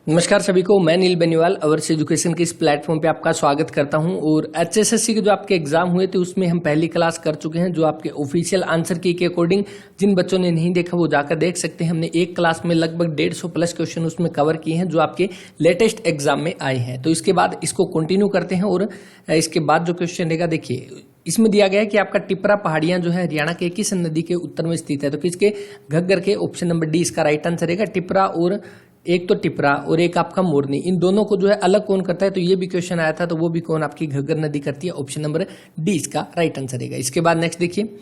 नमस्कार सभी को, मैं नील बेनीवाल अवर्स एजुकेशन के इस प्लेटफॉर्म पे आपका स्वागत करता हूं। और एचएसएससी के जो आपके एग्जाम हुए थे उसमें हम पहली क्लास कर चुके हैं। जो आपके ऑफिशियल आंसर की के अकॉर्डिंग जिन बच्चों ने नहीं देखा वो जाकर देख सकते हैं। हमने एक क्लास में लगभग 150 प्लस क्वेश्चन उसमें कवर किए हैं जो आपके लेटेस्ट एग्जाम में आए हैं। तो इसके बाद इसको कंटिन्यू करते हैं। और इसके बाद जो क्वेश्चन रहेगा, देखिए इसमें दिया गया है कि आपका टिपरा पहाड़ियां जो है हरियाणा के किस नदी के उत्तर में स्थित है। तो किसके? घग्गर के। ऑप्शन नंबर डी इसका राइट आंसर रहेगा। टिपरा, और एक तो टिपरा और एक आपका मोरनी, इन दोनों को जो है अलग कौन करता है? तो ये भी क्वेश्चन आया था, तो वो भी कौन? आपकी घग्गर नदी करती है। ऑप्शन नंबर डी इसका राइट आंसर रहेगा। इसके बाद नेक्स्ट देखिए,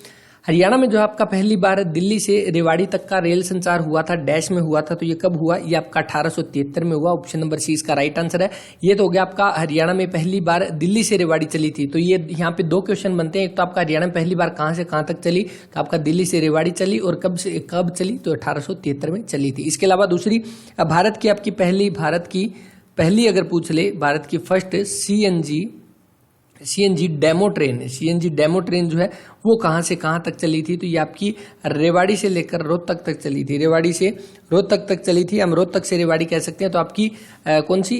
हरियाणा में जो आपका पहली बार दिल्ली से रेवाड़ी तक का रेल संचार हुआ था, डैश में हुआ था। तो ये कब हुआ? ये आपका 1873 में हुआ। ऑप्शन नंबर सी इसका राइट आंसर है। ये तो हो गया आपका हरियाणा में पहली बार दिल्ली से रेवाड़ी चली थी। तो ये यहाँ पे दो क्वेश्चन बनते हैं। एक तो आपका हरियाणा में पहली बार कहां से कहां तक चली, तो आपका दिल्ली से रेवाड़ी चली, और कब चली? तो 1873 में चली थी। इसके अलावा दूसरी, भारत की पहली अगर पूछ ले, भारत की फर्स्ट सीएनजी डेमो ट्रेन जो है वो कहां से कहां तक चली थी? तो ये आपकी रेवाड़ी से लेकर रोहतक तक चली थी। रेवाड़ी से रोहतक तक चली थी, हम रोहतक से रेवाड़ी कह सकते हैं। तो आपकी कौन सी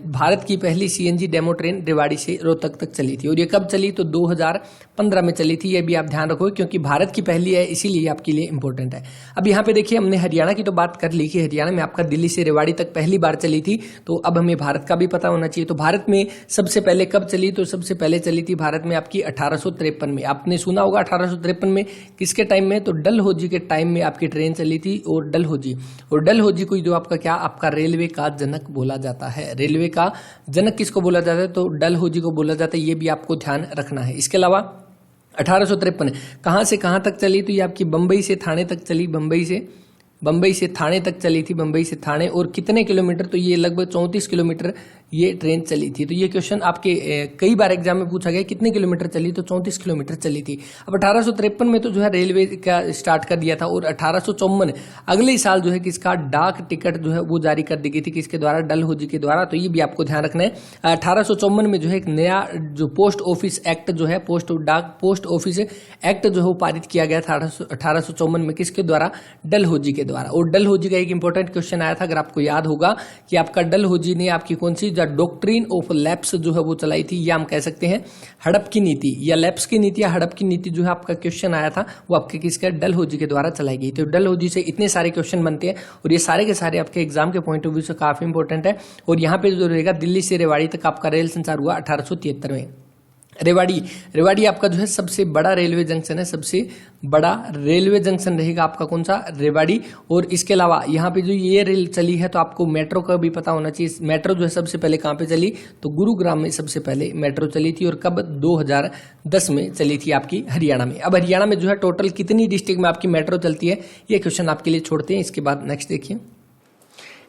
भारत की पहली सीएनजी डेमो ट्रेन रेवाड़ी से रोहतक तक चली थी। और ये कब चली? तो 2015 में चली थी। ये भी आप ध्यान रखो क्योंकि भारत की पहली है, इसीलिए आपके लिए इंपॉर्टेंट है। अब यहाँ पे देखिए, हमने हरियाणा की तो बात कर ली कि हरियाणा में आपका दिल्ली से रेवाड़ी तक पहली बार चली थी। तो अब हमें भारत का भी पता होना चाहिए। तो भारत में सबसे पहले कब चली? तो सबसे पहले चली थी भारत में आपकी 1853 में। आपने सुना होगा 1853 में किसके टाइम में? तो डलहौजी के टाइम में आपकी ट्रेन चली थी। और डलहौजी को जो आपका क्या, आपका रेलवे का जनक बोला जाता है। रेलवे का जनक किसको बोला जाता है? तो डलहौजी को बोला जाता है। ये भी आपको ध्यान रखना है। इसके अलावा 1853 कहां से कहां तक चली? तो ये आपकी बंबई से थाने तक चली। बंबई से थाने तक चली थी। बंबई से थाने, और कितने किलोमीटर? तो ये लगभग 34 किलोमीटर ये ट्रेन चली थी। तो ये क्वेश्चन आपके कई बार एग्जाम में पूछा गया, कितने किलोमीटर चली? तो 34 किलोमीटर चली थी। अब 1853 में तो जो है रेलवे का स्टार्ट कर दिया था। और 1854 अगले ही साल जो है किसका डाक टिकट जो है वो जारी कर दी गई थी। किसके द्वारा? डलहौजी के द्वारा। तो ये भी आपको ध्यान रखना है। 1854 में जो है एक नया जो पोस्ट ऑफिस एक्ट जो है, पोस्ट ऑफिस एक्ट जो है वो पारित किया गया था 1854 में। किसके द्वारा? डलहौजी के द्वारा। और डलहौजी का एक इंपॉर्टेंट क्वेश्चन आया था, अगर आपको याद होगा, कि आपका डलहौजी ने आपकी कौन सी डॉक्ट्रिन ऑफ लैप्स जो है वो चलाई थी, या हम कह सकते हैं हड़प की नीति, या लैप्स की नीति, या हड़प की नीति जो है आपका क्वेश्चन आया था वो आपके किसके? डलहौजी के द्वारा चलाई गई। तो डलहौजी से इतने सारे क्वेश्चन बनते हैं और ये सारे के सारे आपके एग्जाम के पॉइंट ऑफ व्यू से काफी इंपॉर्टेंट है। और यहाँ पे जो रहेगा, दिल्ली से रेवाड़ी तक आपका रेल संचार हुआ 1873 में। रेवाड़ी आपका जो है सबसे बड़ा रेलवे जंक्शन है। सबसे बड़ा रेलवे जंक्शन रहेगा आपका कौन सा? रेवाड़ी। और इसके अलावा यहाँ पे जो ये रेल चली है, तो आपको मेट्रो का भी पता होना चाहिए। मेट्रो जो है सबसे पहले कहाँ पे चली? तो गुरुग्राम में सबसे पहले मेट्रो चली थी। और कब? 2010 में चली थी आपकी हरियाणा में। अब हरियाणा में जो है टोटल कितनी डिस्ट्रिक्ट में आपकी मेट्रो चलती है, ये क्वेश्चन आपके लिए छोड़ते हैं। इसके बाद नेक्स्ट देखिए,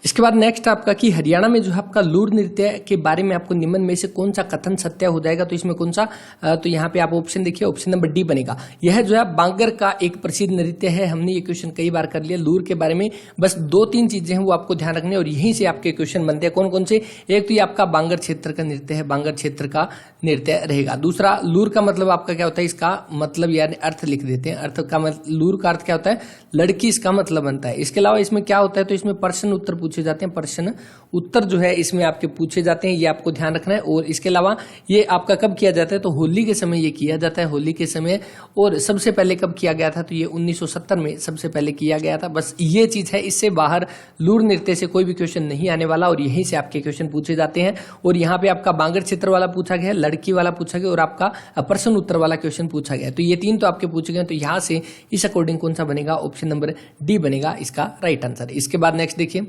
इसके बाद नेक्स्ट आपका कि हरियाणा में जो है आपका लूर नृत्य के बारे में आपको निम्न में से कौन सा कथन सत्य हो जाएगा? तो इसमें कौन सा? तो यहाँ पे आप ऑप्शन देखिए, ऑप्शन नंबर डी बनेगा। यह जो है बांगर का एक प्रसिद्ध नृत्य है। हमने ये क्वेश्चन कई बार कर लिया। लूर के बारे में बस 2-3 चीजें हैं वो आपको ध्यान रखनी है, और यहीं से आपके क्वेश्चन बनते हैं। कौन कौन से? एक तो ये आपका बांगर क्षेत्र का नृत्य है, बांगर क्षेत्र का नृत्य रहेगा। दूसरा, लूर का मतलब आपका क्या होता है? इसका मतलब यानी अर्थ लिख देते हैं। अर्थ का लूर का अर्थ क्या होता है? लड़की, इसका मतलब बनता है। इसके अलावा इसमें क्या होता है? तो इसमें प्रश्न उत्तर पूछे जाते हैं। प्रश्न उत्तर जो है इसमें आपके पूछे जाते हैं, ये आपको ध्यान रखना है। और इसके अलावा ये आपका कब किया जाता है? तो होली के समय ये किया जाता है, होली के समय। और सबसे पहले कब किया गया था? तो ये 1970 में सबसे पहले किया गया था। बस ये चीज है, इससे बाहर लूर नृत्य से कोई भी क्वेश्चन नहीं आने वाला, और यहीं से आपके क्वेश्चन पूछे जाते हैं। और यहाँ पे आपका बांगर क्षेत्र वाला पूछा गया, लड़की वाला पूछा गया, और आपका प्रश्न उत्तर वाला क्वेश्चन पूछा गया। तो ये 3 तो आपके पूछे गए। तो यहाँ से इस अकॉर्डिंग कौन सा बनेगा? ऑप्शन नंबर डी बनेगा इसका राइट आंसर। इसके बाद नेक्स्ट देखिए,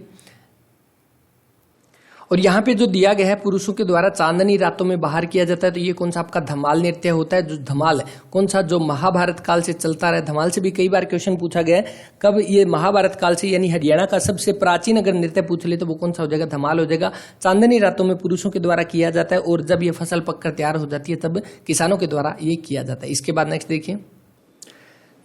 और यहाँ पे जो दिया गया है, पुरुषों के द्वारा चांदनी रातों में बाहर किया जाता है। तो ये कौन सा आपका धमाल नृत्य होता है? जो धमाल कौन सा? जो महाभारत काल से चलता रहा। धमाल से भी कई बार क्वेश्चन पूछा गया है। कब? ये महाभारत काल से, यानी हरियाणा का सबसे प्राचीन अगर नृत्य पूछ ले तो वो कौन सा हो जाएगा? धमाल हो जाएगा। चांदनी रातों में पुरुषों के द्वारा किया जाता है, और जब ये फसल पककर तैयार हो जाती है तब किसानों के द्वारा ये किया जाता है। इसके बाद नेक्स्ट देखिए,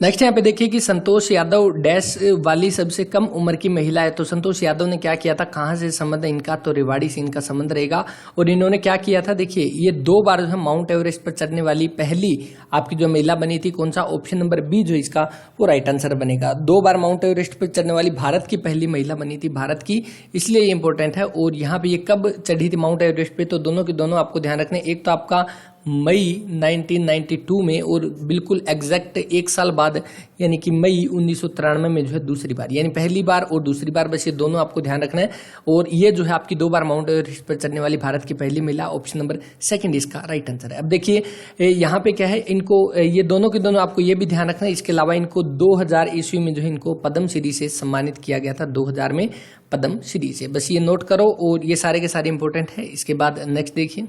नेक्स्ट यहाँ पे देखिए कि संतोष यादव डैश वाली सबसे कम उम्र की महिला है। तो संतोष यादव ने क्या किया था, कहाँ से संबंध है इनका, तो रेवाड़ी से इनका संबंध रहेगा। और इन्होंने क्या किया था, देखिए ये 2 बार जो है माउंट एवरेस्ट पर चढ़ने वाली पहली आपकी जो महिला बनी थी। कौन सा, ऑप्शन नंबर बी जो इसका वो राइट आंसर बनेगा। 2 बार माउंट एवरेस्ट पर चढ़ने वाली भारत की पहली महिला बनी थी, भारत की, इसलिए ये इंपॉर्टेंट है। और यहाँ पे ये कब चढ़ी थी माउंट एवरेस्ट पे, तो दोनों के दोनों आपको ध्यान रखने, एक तो आपका मई 1992 में और बिल्कुल एग्जैक्ट 1 साल बाद यानी कि मई 1993 में जो है दूसरी बार, यानी पहली बार और दूसरी बार, बस ये दोनों आपको ध्यान रखना है। और ये जो है आपकी 2 बार माउंट एवरेस्ट पर चढ़ने वाली भारत की पहली महिला, ऑप्शन नंबर सेकंड इसका राइट आंसर है। अब देखिए यहाँ पे क्या है, इनको ये दोनों के दोनों आपको ये भी ध्यान रखना है। इसके अलावा इनको 2000 ईस्वी में जो है इनको पद्म श्री से सम्मानित किया गया था, 2000 में पद्म श्री से, बस ये नोट करो। और ये सारे के सारे इंपॉर्टेंट है। इसके बाद नेक्स्ट देखिए,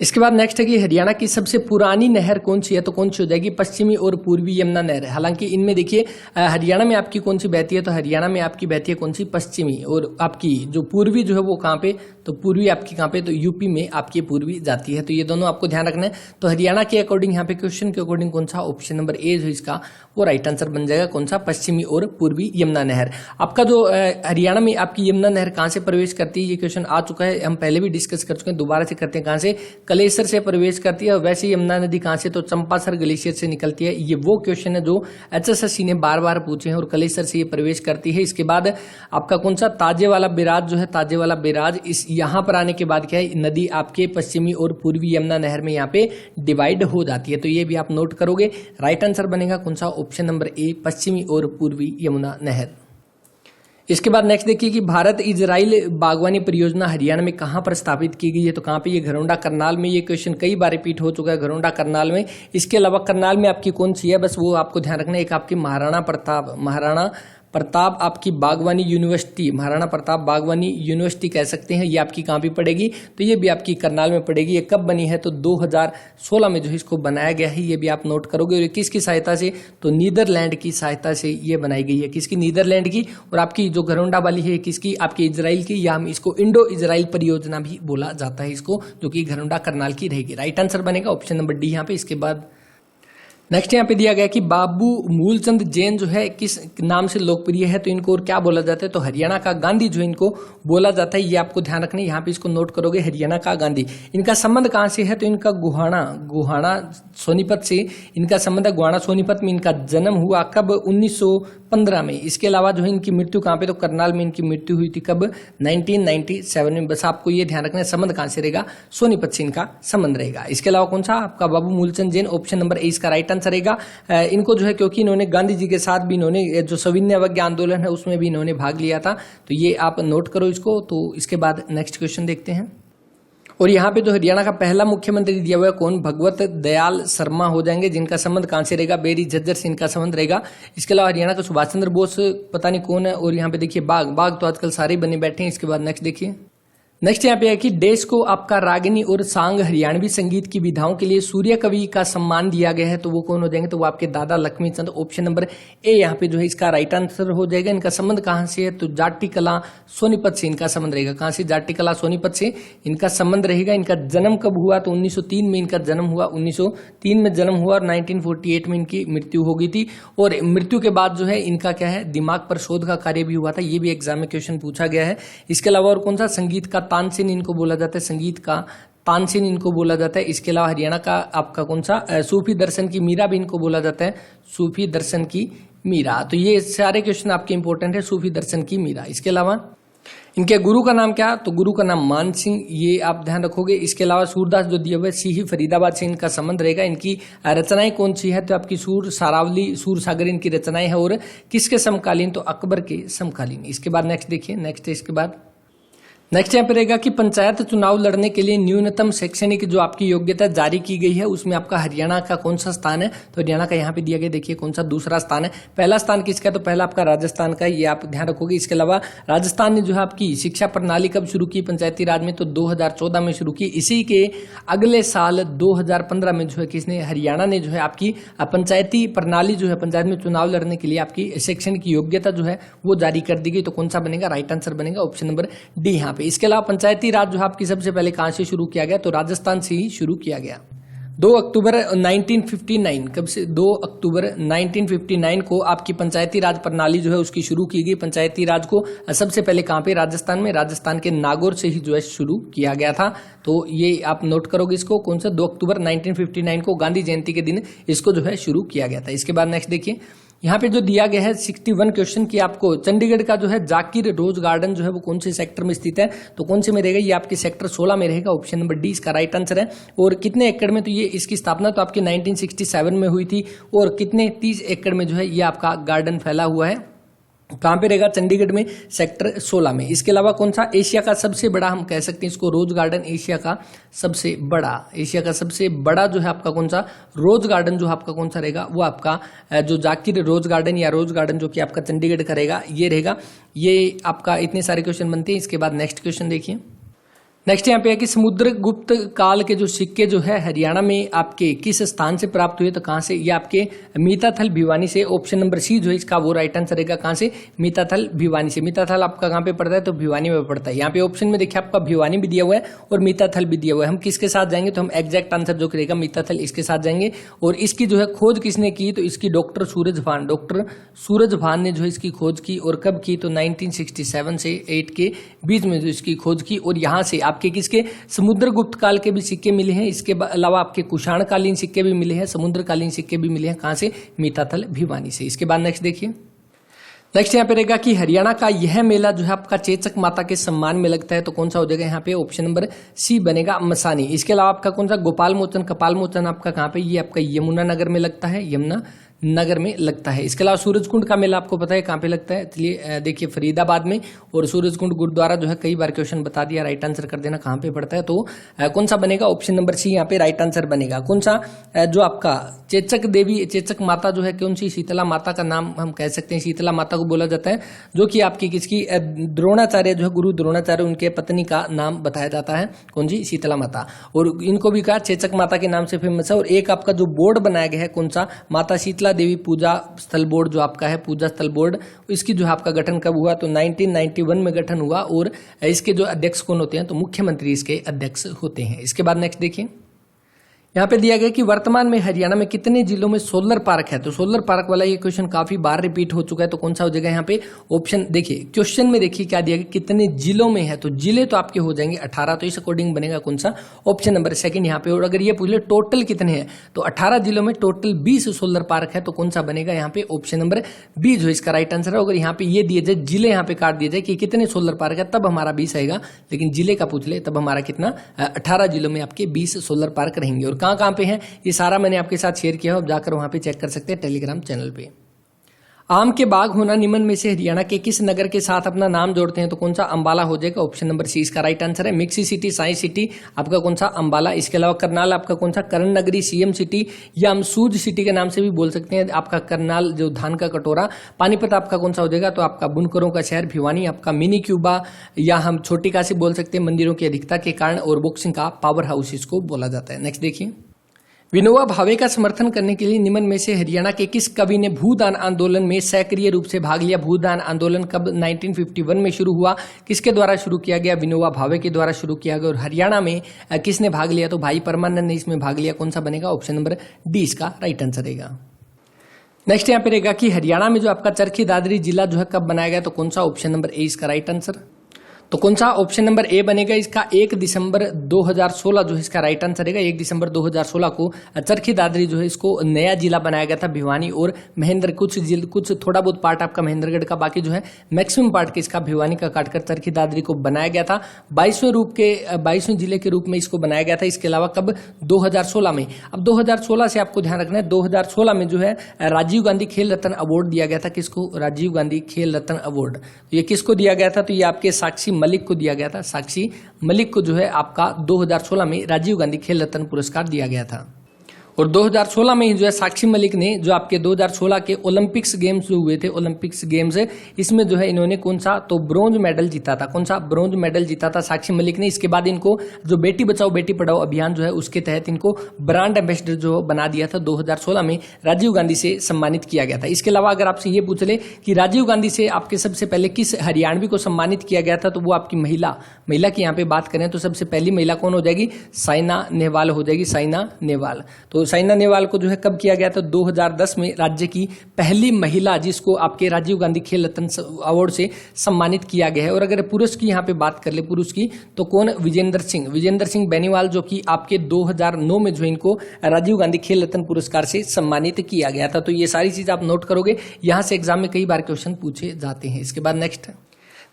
इसके बाद नेक्स्ट है कि हरियाणा की सबसे पुरानी नहर कौन सी है, तो कौन सी हो जाएगी, पश्चिमी और पूर्वी यमुना नहर। हालांकि इनमें देखिए हरियाणा में आपकी कौन सी बहती है, तो हरियाणा में आपकी बहती है कौन सी, पश्चिमी। और आपकी जो पूर्वी जो है वो कहाँ पे, तो पूर्वी आपकी कहाँ पे, तो यूपी में आपकी पूर्वी जाती है। तो ये दोनों आपको ध्यान रखना है। तो हरियाणा के अकॉर्डिंग यहाँ पे क्वेश्चन के अकॉर्डिंग कौन सा, ऑप्शन नंबर ए जो इसका वो राइट आंसर बन जाएगा, कौन सा, पश्चिमी और पूर्वी यमुना नहर। आपका जो हरियाणा में आपकी यमुना नहर कहाँ से प्रवेश करती है, ये क्वेश्चन आ चुका है, हम पहले भी डिस्कस कर चुके हैं, दोबारा से करते हैं। कहाँ से, कलेसर से प्रवेश करती है। वैसे यमुना नदी कहां से, तो चंपासर ग्लेशियर से निकलती है। ये वो क्वेश्चन है जो HSSC ने बार बार पूछे हैं, और कलेसर से ये प्रवेश करती है। इसके बाद आपका कौन सा, ताजे वाला बैराज जो है, ताजे वाला बैराज, इस यहां पर आने के बाद क्या है, नदी आपके पश्चिमी और पूर्वी यमुना नहर में यहाँ पे डिवाइड हो जाती है। तो ये भी आप नोट करोगे, राइट आंसर बनेगा कौन सा, ऑप्शन नंबर ए, पश्चिमी और पूर्वी यमुना नहर। इसके बाद नेक्स्ट देखिए कि भारत इजराइल बागवानी परियोजना हरियाणा में कहां पर स्थापित की गई है, तो कहां पे, ये घरौंडा करनाल में। ये क्वेश्चन कई बार रिपीट हो चुका है, घरौंडा करनाल में। इसके अलावा करनाल में आपकी कौन सी है, बस वो आपको ध्यान रखना है। एक आपकी महाराणा प्रताप आपकी बागवानी यूनिवर्सिटी, महाराणा प्रताप बागवानी यूनिवर्सिटी कह सकते हैं, ये आपकी कहाँ भी पड़ेगी, तो ये भी आपकी करनाल में पड़ेगी। ये कब बनी है, तो 2016 में जो इसको बनाया गया है, ये भी आप नोट करोगे। और किसकी सहायता से, तो नीदरलैंड की सहायता से ये बनाई गई है। किसकी, नीदरलैंड की। और आपकी जो घरौंडा वाली है किसकी, आपकी इजराइल की, या हम इसको इंडो इजराइल परियोजना भी बोला जाता है इसको, जो कि घरौंडा करनाल की रहेगी। राइट आंसर बनेगा ऑप्शन नंबर डी यहाँ पे। इसके बाद नेक्स्ट यहाँ पे दिया गया कि बाबू मूलचंद जैन जो है किस नाम से लोकप्रिय है, तो इनको और क्या बोला जाता है, तो हरियाणा का गांधी जो इनको बोला जाता है। ये आपको ध्यान रखना है, यहाँ पे इसको नोट करोगे, हरियाणा का गांधी। इनका संबंध कहाँ से है, तो इनका गुहाना सोनीपत से इनका संबंध है। गुहाना सोनीपत में इनका जन्म हुआ कब, 1915 में। इसके अलावा जो है इनकी मृत्यु कहाँ पे, तो करनाल में इनकी मृत्यु हुई थी कब, 1997 में। बस आपको ये ध्यान रखना है, संबंध कहाँ से रहेगा, सोनीपत से इनका संबंध रहेगा। इसके अलावा कौन सा, आपका बाबू Moolchand Jain, option number A इसका राइट आंसर रहेगा। इनको जो है क्योंकि इन्होंने गांधी जी के साथ भी, इन्होंने जो सविनय अवज्ञा आंदोलन है उसमें भी इन्होंने भाग लिया था, तो ये आप नोट करो इसको। तो इसके बाद नेक्स्ट क्वेश्चन देखते हैं। और यहाँ पे जो हरियाणा का पहला मुख्यमंत्री दिया हुआ है कौन, भगवत दयाल शर्मा हो जाएंगे, जिनका संबंध कहां से रहेगा, बेरी झज्जर से इनका संबंध रहेगा। इसके अलावा हरियाणा का सुभाष चंद्र बोस पता नहीं कौन है। और यहाँ पे देखिए बाघ तो आजकल सारे बने बैठे हैं। इसके बाद नेक्स्ट देखिए, नेक्स्ट यहाँ पे है कि देश को आपका रागिनी और सांग हरियाणवी संगीत की विधाओं के लिए सूर्य कवि का सम्मान दिया गया है, तो वो कौन हो जाएंगे, तो वो आपके दादा लक्ष्मी चंद, ऑप्शन नंबर ए यहाँ पे जो है इसका राइट आंसर हो जाएगा। इनका संबंध कहाँ से है, तो जाटी कला सोनीपत से इनका संबंध रहेगा। कहाँ से, जाटी कला सोनीपत से इनका संबंध रहेगा। इनका जन्म कब हुआ, तो 1903 में इनका जन्म हुआ, 1903 में जन्म हुआ और 1948 में इनकी मृत्यु हो गई थी। और मृत्यु के बाद जो है इनका क्या है, दिमाग पर शोध का कार्य भी हुआ था, ये भी एग्जाम में क्वेश्चन पूछा गया है। इसके अलावा और कौन सा, संगीत का तानसेन इनको बोला जाता है, संगीत का तानसेन इनको बोला जाता है। इसके अलावा हरियाणा का आपका कौन सा, सूफी दर्शन की मीरा भी इनको बोला जाता है, सूफी दर्शन की मीरा। तो ये सारे क्वेश्चन आपके इंपॉर्टेंट है, सूफी दर्शन की मीरा। इसके अलावा इनके गुरु का नाम क्या, तो गुरु का नाम मान सिंह, ये आप ध्यान रखोगे। इसके अलावा सूरदास जो दिया हुआ है सिही फरीदाबाद से इनका संबंध रहेगा। इनकी रचनाएं कौन सी है, तो आपकी सूर सारावली सूर सागर इनकी रचनाएं है। और किसके समकालीन, तो अकबर के समकालीन। इसके बाद नेक्स्ट देखिए, नेक्स्ट इसके बाद नेक्स्ट यहाँ पे रहेगा कि पंचायत चुनाव लड़ने के लिए न्यूनतम शैक्षणिक जो आपकी योग्यता जारी की गई है उसमें आपका हरियाणा का कौन सा स्थान है, तो हरियाणा का यहाँ पे दिया गया, देखिए कौन सा दूसरा स्थान है। पहला स्थान किसका है, तो पहला आपका राजस्थान का है, ये आप ध्यान रखोगे। इसके अलावा राजस्थान ने जो है आपकी शिक्षा प्रणाली कब शुरू की पंचायती राज में, तो 2014 में शुरू की। इसी के अगले साल 2015 में जो है किसने, हरियाणा ने जो है आपकी पंचायती प्रणाली जो है, पंचायत में चुनाव लड़ने के लिए आपकी शैक्षणिक योग्यता जो है वो जारी कर दी गई। तो कौन सा बनेगा, राइट आंसर बनेगा ऑप्शन नंबर डी यहाँ पे। इसके अलावा पंचायती राज जो आपकी सबसे पहले कहां से शुरू किया गया, तो राजस्थान से ही शुरू किया गया। 2 अक्टूबर 1959, कब से 2 अक्टूबर 1959 को आपकी पंचायती राज प्रणाली जो है उसकी शुरू की गई। पंचायती राज को सबसे पहले कहाँ पे, राजस्थान में, राजस्थान के नागौर से ही जो है शुरू किया गया था। तो ये आप नोट करोगे इसको, कौन सा, 2 अक्टूबर 1959 को गांधी जयंती के दिन इसको जो है शुरू किया गया था। इसके बाद नेक्स्ट देखिए, यहाँ पे जो दिया गया है 61 क्वेश्चन की आपको, चंडीगढ़ का जो है जाकिर रोज गार्डन जो है वो कौन से सेक्टर में स्थित है, तो कौन से में रहेगा, ये आपके सेक्टर 16 में रहेगा। ऑप्शन नंबर डी इसका राइट आंसर है। और कितने एकड़ में, तो ये इसकी स्थापना तो आपकी 1967 में हुई थी। और कितने, 30 एकड़ में जो है ये आपका गार्डन फैला हुआ है। कहाँ पे रहेगा, चंडीगढ़ में, सेक्टर 16 में। इसके अलावा कौन सा, एशिया का सबसे बड़ा, हम कह सकते हैं इसको, रोज गार्डन एशिया का सबसे बड़ा, एशिया का सबसे बड़ा जो है आपका कौन सा, रोज गार्डन जो आपका कौन सा रहेगा, वो आपका जो जाकिर रोज गार्डन या रोज गार्डन जो कि आपका चंडीगढ़ का रहेगा, ये रहेगा। ये आपका इतने सारे क्वेश्चन बनते हैं। इसके बाद नेक्स्ट क्वेश्चन देखिए। नेक्स्ट यहाँ पे है कि समुद्रगुप्त काल के जो सिक्के जो है हरियाणा में आपके किस स्थान से प्राप्त हुए, तो कहां से, ये आपके मीताथल भिवानी से। ऑप्शन नंबर सी जो है इसका वो राइट आंसर रहेगा। कहां से, मीताथल भिवानी से। मीताथल आपका कहां पे पड़ता है, तो भिवानी में पड़ता है। यहाँ पे ऑप्शन में देखिए आपका भिवानी भी दिया हुआ है और मीताथल भी दिया हुआ है। हम किसके साथ जाएंगे, तो हम एग्जैक्ट आंसर जो रहेगा मीताथल, इसके साथ जाएंगे। और इसकी जो है खोज किसने की, तो इसकी डॉक्टर सूरज भान, डॉक्टर सूरज भान ने जो है इसकी खोज की। और कब की, तो 1967 से 8 के बीच में जो इसकी खोज की। और यहाँ से आपके किसके, समुद्रगुप्त काल के भी सिक्के मिले हैं। इसके अलावा आपके कुषाणकालीन सिक्के भी मिले हैं, समुद्रकालीन सिक्के भी मिले हैं। कहां से, मीताथल भिवानी से। इसके बाद नेक्स्ट देखिए। नेक्स्ट यहाँ पे रहेगा कि हरियाणा का यह मेला जो है आपका चेचक माता के सम्मान में लगता है, तो कौन सा हो जाएगा यहाँ पे, ऑप्शन नंबर सी बनेगा, मसानी। इसके अलावा आपका कौन सा, गोपाल मोचन, कपाल मोचन आपका कहाँ पे, ये आपका यमुनानगर में लगता है, यमुना नगर में लगता है। इसके अलावा सूरजकुंड का मेला आपको पता है कहाँ पे लगता है, चलिए देखिए फरीदाबाद में। और सूरजकुंड गुरुद्वारा जो है कई बार क्वेश्चन बता दिया, राइट आंसर कर देना कहाँ पे पड़ता है, तो कौन सा बनेगा, ऑप्शन नंबर सी यहाँ पे राइट आंसर बनेगा। कौन सा, जो आपका चेचक देवी, चेचक माता जो है कौन सी, शीतला माता का नाम हम कह सकते हैं, शीतला माता को बोला जाता है, जो कि आपकी किसकी, द्रोणाचार्य जो है, गुरु द्रोणाचार्य उनके पत्नी का नाम बताया जाता है, कौन सी, शीतला माता। और इनको भी कहा चेचक माता के नाम से फेमस है। और एक आपका जो बोर्ड बनाया गया है, कौन सा, माता शीतला देवी पूजा स्थल बोर्ड जो आपका है, पूजा स्थल बोर्ड, इसकी जो है आपका गठन कब हुआ, तो 1991 में गठन हुआ। और इसके जो अध्यक्ष कौन होते हैं, तो मुख्यमंत्री इसके अध्यक्ष होते हैं। इसके बाद नेक्स्ट देखिए, यहाँ पे दिया गया कि वर्तमान में हरियाणा में कितने जिलों में सोलर पार्क है, तो सोलर पार्क वाला ये क्वेश्चन काफी बार रिपीट हो चुका है, तो कौन सा हो जाएगा यहाँ पे, ऑप्शन देखिए क्वेश्चन में देखिए क्या दिया गया, कितने जिलों में है, तो जिले तो आपके हो जाएंगे 18, तो इस अकॉर्डिंग बनेगा कौन सा, ऑप्शन नंबर सेकंड यहाँ पे। और अगर ये पूछ ले टोटल कितने हैं, तो 18 जिलों में टोटल 20 सोलर पार्क है, तो कौन सा बनेगा यहाँ पे, ऑप्शन नंबर बी जो इसका राइट आंसर है। अगर यहाँ पे ये दिए जाए, जिले यहाँ पे काट दिए जाए कि कितने सोलर पार्क है, तब हमारा 20 आएगा, लेकिन जिले का पूछ ले तब हमारा कितना, 18 जिलों में आपके 20 सोलर पार्क रहेंगे। और कहाँ कहाँ पे है, ये सारा मैंने आपके साथ शेयर किया है, आप जाकर वहां पे चेक कर सकते हैं टेलीग्राम चैनल पे। आम के बाग होना निम्न में से हरियाणा के किस नगर के साथ अपना नाम जोड़ते हैं, तो कौन सा, अंबाला हो जाएगा, ऑप्शन नंबर सी इसका राइट आंसर है। मिक्सी सिटी, साइंस सिटी आपका कौन सा, अंबाला। इसके अलावा करनाल आपका कौन सा, कर्ण नगरी, सीएम सिटी या हम सूज सिटी के नाम से भी बोल सकते हैं, आपका करनाल जो धान का कटोरा। पानीपत आपका कौन सा हो जाएगा, तो आपका बुनकरों का शहर भिवानी, आपका मिनी क्यूबा या हम छोटी काशी बोल सकते हैं, मंदिरों की अधिकता के कारण, और बॉक्सिंग का पावर हाउस इसको बोला जाता है। नेक्स्ट देखिए, विनोबा भावे का समर्थन करने के लिए निम्न में से हरियाणा के किस कवि ने भूदान आंदोलन में सक्रिय रूप से भाग लिया। भूदान आंदोलन कब 1951 में शुरू हुआ, किसके द्वारा शुरू किया गया, विनोबा भावे के द्वारा शुरू किया गया। और हरियाणा में किसने भाग लिया, तो भाई परमानंद ने इसमें भाग लिया। कौन सा बनेगा, ऑप्शन नंबर डी इसका राइट आंसर रहेगा। नेक्स्ट यहाँ पे रहेगा कि हरियाणा में जो आपका चरखी दादरी जिला जो है कब बनाया गया, तो कौन सा, ऑप्शन नंबर ए इसका राइट आंसर। तो कौन सा, ऑप्शन नंबर ए बनेगा इसका, 1 दिसंबर 2016 जो है इसका राइट आंसर रहेगा। 1 दिसंबर 2016 को चरखी दादरी जो है इसको नया जिला बनाया गया था। भिवानी और महेंद्र कुछ थोड़ा बहुत पार्ट आपका महेंद्रगढ़ का, बाकी जो है मैक्सिमम पार्ट के इसका भिवानी का काटकर चरखी दादरी को बनाया गया था। 22वें जिले के रूप में इसको बनाया गया था। इसके अलावा कब, 2016 में। अब 2016 से आपको ध्यान रखना है, 2016 में जो है राजीव गांधी खेल रत्न अवार्ड दिया गया था। किसको, राजीव गांधी खेल रत्न अवार्ड। ये किसको दिया गया था, तो ये आपके साक्षी मलिक को दिया गया था। साक्षी मलिक को जो है आपका 2016 में राजीव गांधी खेल रत्न पुरस्कार दिया गया था। और 2016 में ही जो है साक्षी मलिक ने जो आपके 2016 के ओलंपिक्स गेम्स जो हुए थे, ओलंपिक्स गेम्स इसमें जो है इन्होंने कौन सा, तो ब्रोंज मेडल जीता था। कौन सा, ब्रोंज मेडल जीता था साक्षी मलिक ने। इसके बाद इनको जो बेटी बचाओ बेटी पढ़ाओ अभियान जो है उसके तहत इनको ब्रांड एम्बेसडर जो बना दिया था 2016 में, राजीव गांधी से सम्मानित किया गया था। इसके अलावा अगर आपसे ये पूछ ले कि राजीव गांधी से आपके सबसे पहले किस हरियाणवी को सम्मानित किया गया था, तो वो आपकी महिला की यहाँ पे बात करें तो सबसे पहली महिला कौन हो जाएगी, साइना नेहवाल हो जाएगी, साइना नेहवाल। तो साइना नेहवाल को जो है कब किया गया था, 2010 में राज्य की पहली महिला जिसको आपके राजीव गांधी खेल रत्न अवार्ड से सम्मानित किया गया है। और अगर पुरुष की यहाँ पे बात कर ले, पुरुष की, तो कौन, विजेंद्र सिंह बेनीवाल, जो कि आपके 2009 में जो इनको राजीव गांधी खेल रत्न पुरस्कार से सम्मानित किया गया था। तो ये सारी चीज आप नोट करोगे, यहां से एग्जाम में कई बार क्वेश्चन पूछे जाते हैं। इसके बाद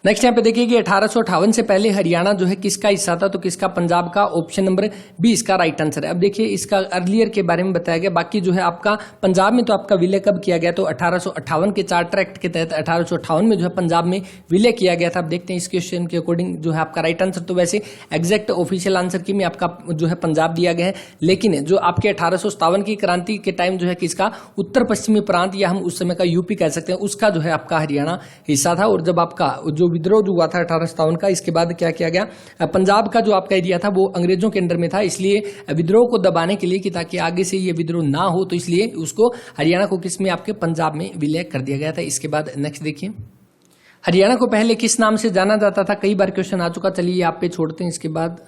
नेक्स्ट यहाँ पे देखिए कि 1858 से पहले हरियाणा जो है किसका हिस्सा था, तो किसका, पंजाब का। ऑप्शन नंबर बी इसका राइट आंसर है। अब देखिए इसका अर्लियर के बारे में बताया गया, बाकी जो है आपका पंजाब में तो आपका विलय कब किया गया, तो 1858 के चार्टर एक्ट के तहत 1858 में जो है पंजाब में विलय किया गया था। आप देखते हैं इस क्वेश्चन के अकॉर्डिंग जो है आपका राइट आंसर, तो वैसे एग्जैक्ट ऑफिशियल आंसर की में आपका जो है पंजाब दिया गया है, लेकिन जो आपके 1857 की क्रांति के टाइम जो है किसका, उत्तर पश्चिमी प्रांत या हम उस समय का यूपी कह सकते हैं, उसका जो है आपका हरियाणा हिस्सा था। और जब आपका जो विद्रोह जो हुआ था 1857 का, इसके बाद क्या किया गया, पंजाब का जो आपका एरिया था वो अंग्रेजों के अंडर में था, इसलिए विद्रोह को दबाने के लिए कि ताकि आगे से ये विद्रोह ना हो, तो इसलिए उसको हरियाणा को किस में, आपके पंजाब में विलय कर दिया गया था। इसके बाद नेक्स्ट देखिए, हरियाणा को पहले किस नाम से जाना जाता था, कई बार क्वेश्चन आ चुका, चलिए आप पे छोड़ते हैं। इसके बाद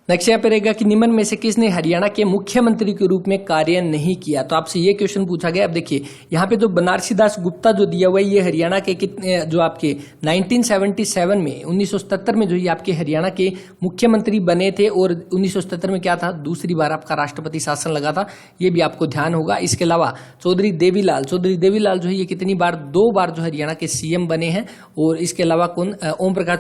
नेक्स्ट यहाँ पे रहेगा कि निम्न में से किसने हरियाणा के मुख्यमंत्री के रूप में कार्य नहीं किया, तो आपसे ये क्वेश्चन पूछा गया। अब देखिए यहाँ पे जो बनारसी दास गुप्ता जो दिया हुआ है, ये हरियाणा के कितने, जो आपके 1977 में 1977 में जो ये आपके हरियाणा के मुख्यमंत्री बने थे, और 1977 में क्या था, दूसरी बार आपका राष्ट्रपति शासन लगा था, ये भी आपको ध्यान होगा। इसके अलावा चौधरी देवीलाल जो है ये कितनी बार, 2 बार जो हरियाणा के सीएम बने हैं। और इसके अलावा कौन, ओम प्रकाश